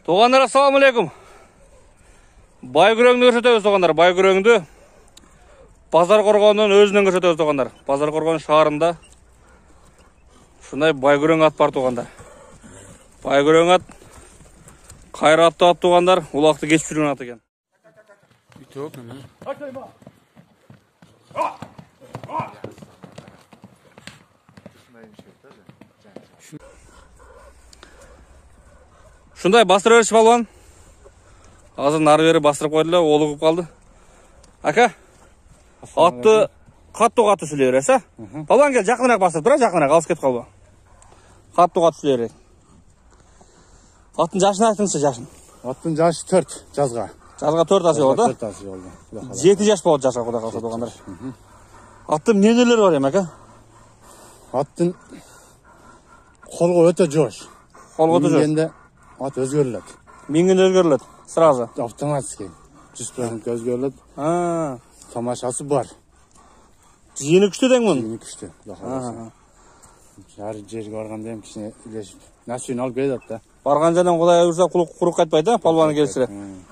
Туғандар, ассаламу алейкум. Байгүреңді көрсетеміз, туғандар. Байгүреңді Базар Қорғанынан өзінен көрсетеміз, туғандар. Базар Қорған шаарында шундай байгүрең ат бар, туғандар. Байгүрең ат қайратты ат, туғандар. Улақты кешіп жүрген ат екен. Шундай бастырып берші балуан. Азыр нары бері бастырып қойдылы, олығып қалды. Ака, атты қатты сүле бересі. Балуан кел, жақынырақ бастырып тұра, жақынырақ, алыс кет қалба. Қатты сүле береді. Аттың жашын айтыңызшы, жашын. Аттың жашы 4 жазға. Жазға 4 асы болды? 4 асы болды. 7 жаш болады жасқа құда қалса доғандар. Аттың нелер бар ем, әка? Аттың қолға өте жош. Қолға өте жош. Ат өзгеріледі. Минген өзгеріледі, сразу. Автоматский. 100% өзгеріледі. Тамашасы бар. Жиені күшті дең мұн? Жиені күшті. Жары жерге барғандайым кішіне үлесіп. Насуын алып келеді атта. Барған жаден құдай өрсе құруқ қайтпайды, палуаны келсілі.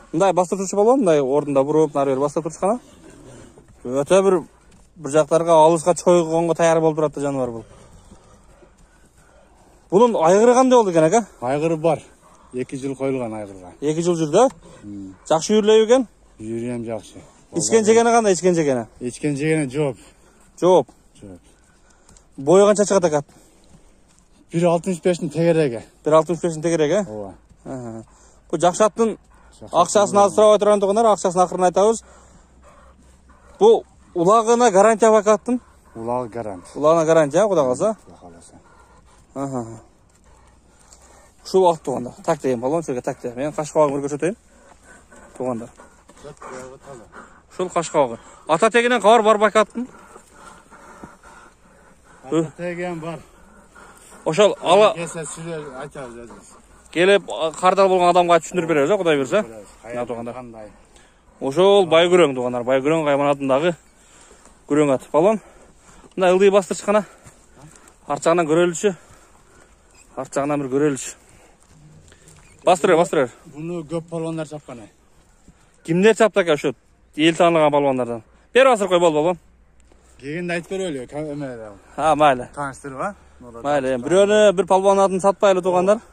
Мұндай бастыр тұршы палуан, мұндай орында бұрып, нары бері бастыр тұршы қана. Өте бір жақтарға алысқа чойғанға таяр болып тұратты жануар бұл. Бұның айғыры қандай болды екен, әка? Айғыры бар. 2 жыл қойылған айғырға. 2 жыл жүрді? Жақшы үйірлей екен? Үйірем жақшы. Ичкен жегені қандай, ичкен жегені? Ичкен жегені жоқ. Жоқ. Бойы қанша шығады әкат? 1.65-ін тегереге. 1.65-ін тегереге? Ова. Бұл жақшы аттың ақшасын аз сұрап отырған тұғындар, ақшасын ақырын айтауыз. Бұл ұлағына гарантия бақ аттың? Ұлағы гарант. Ұлағына гарантия, құда қалса? Шу ат туғандар. Так дейін, балуан сөйге так дейін. Мен қашқауға бір көрсетейін. Туғандар. Шул қашқауға. Ата тегінен қауар бар бақ аттың? Ата теген бар. Ошал ала... Кесе сүле айтауыз өзіміз. Келіп, қардал болған адамға түшіндір береміз, құдай берсе? Ошол байгүрең туғандар. Байгүрең қайманатындағы күрең ат. Балуан, мына ылдый бастыршы қана. Арт жағынан көреліші. Арт жағынан бір көреліші. Бастырыр. Бұны көп балуандар чапқан. Кімдер чапты әке ұшыт? Ел танылған балуандардан. Бер басыр қой балуан. Кегенді айтып бер өлі, өмелі. Майлы. Таныстырға? Майлы. Біреуіні бір палуан атын сатпайлы туғандар.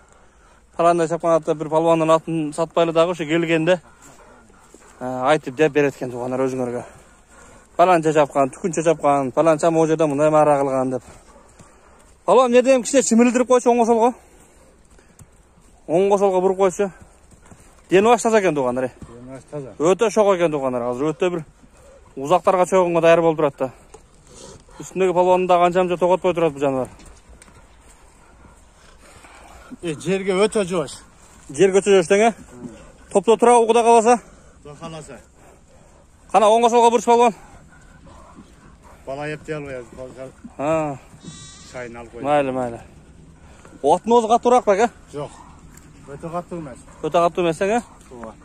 Парандай чапқан атты бір палуанның атын сатпайлы дағы ұшы келгенде айтып деп береткен туғандар өзіңерге. Паланча чапқан, түкінче чапқан, паланча можеда мұндай мара қылған деп. Палуан, не дейм, кішіне шымылдырып қойшы оңға солға? Оңға солға бұрып қойшы. Дені баш таза екен туғандар. Өте шоқ екен туғандар. Қазір өте бір ұзақтарға чоғынға дайыр болып тұратты. Үстіндегі палуанында қаншамша тоғат қой тұрады бұл жануар. Жерге өте жош. Жерге өте жош деңе? Топта тұра ұғыда қаласа? Қаласа. Қана оңға солға бұрыш палуан? Бала епте алып еді. Шайын алып қойды. Майлы. Оттың өзі қатты ұрақ бәк, Жоқ. Өте қатты емес. Өте қатты емес, әңе?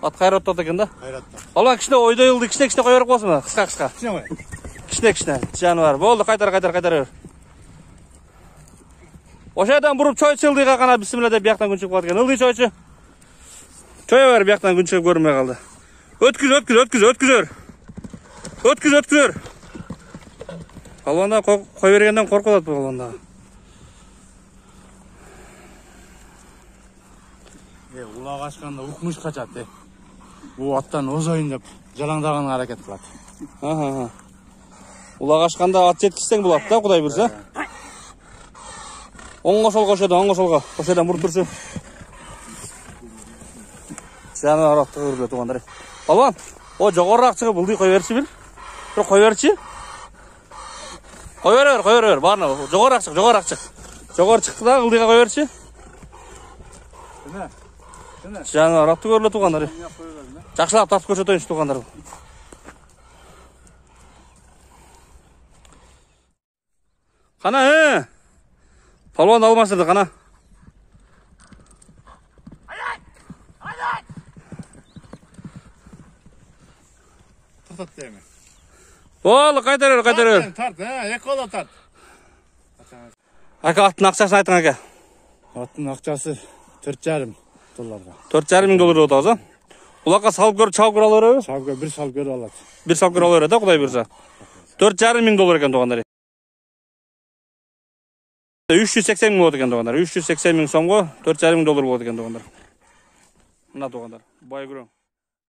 Ат қайратты ат екен да? Қайратты. Балуан, кішіне ойда елді, кішіне қой беріп қосын ба? Қысқа. Кішіне қой. Кішіне, жануар. Болды, қайтар өр. Ошайдан бұрып чойчы ылдыға қана бісмілі деп бияқтан күн шығып қалды екен. Ылды чойчы. Чойы бәрі бияқтан күн шығып көрінмей қалды. Өткіз. Балуанда қой бергенден қорқылады бұл балуанда. Улақ ашқанда ұқмыш қачады. Бұл аттан оз ойын деп жалаңдаған әрекет қылады. Улақ ашқанда ат жеткізсең бұл атта, құдай бірсе. Оңға солға қошеді. Қошедан бұрып тұршы. Жануар атты көрілі туғандар. Балуан, о жоғарырақ шығып бұлды қой берші біл. Бір қой берші. Қой бер, барына. Жоғарырақ шық. Жоғары шықты да ылдыға қой берші. Жануар атты көрілі туғандар. Жақшылап тартып көрсетейінші туғандар. Қана, палуан алмасырды, қана. Тартат деймі. Болды, қайтар өр. Тарт, екі қола тарт. Әке, аттың ақшасын айтың, әке. Аттың ақшасы 4,5. долларга. 4,5 мың доллар болуп атабыз, а? Улакка салып көрүп, чалып көрө алабы? Салга бир сал көрүп алат. Bir salып көрө алабы да, Кудай буйрса. 4,5 мың доллар экен туугандар. 380 мың болот экен туугандар. 380 мың сомго 4,5 мың доллар болот экен туугандар. Мына туугандар. Бай көрөң.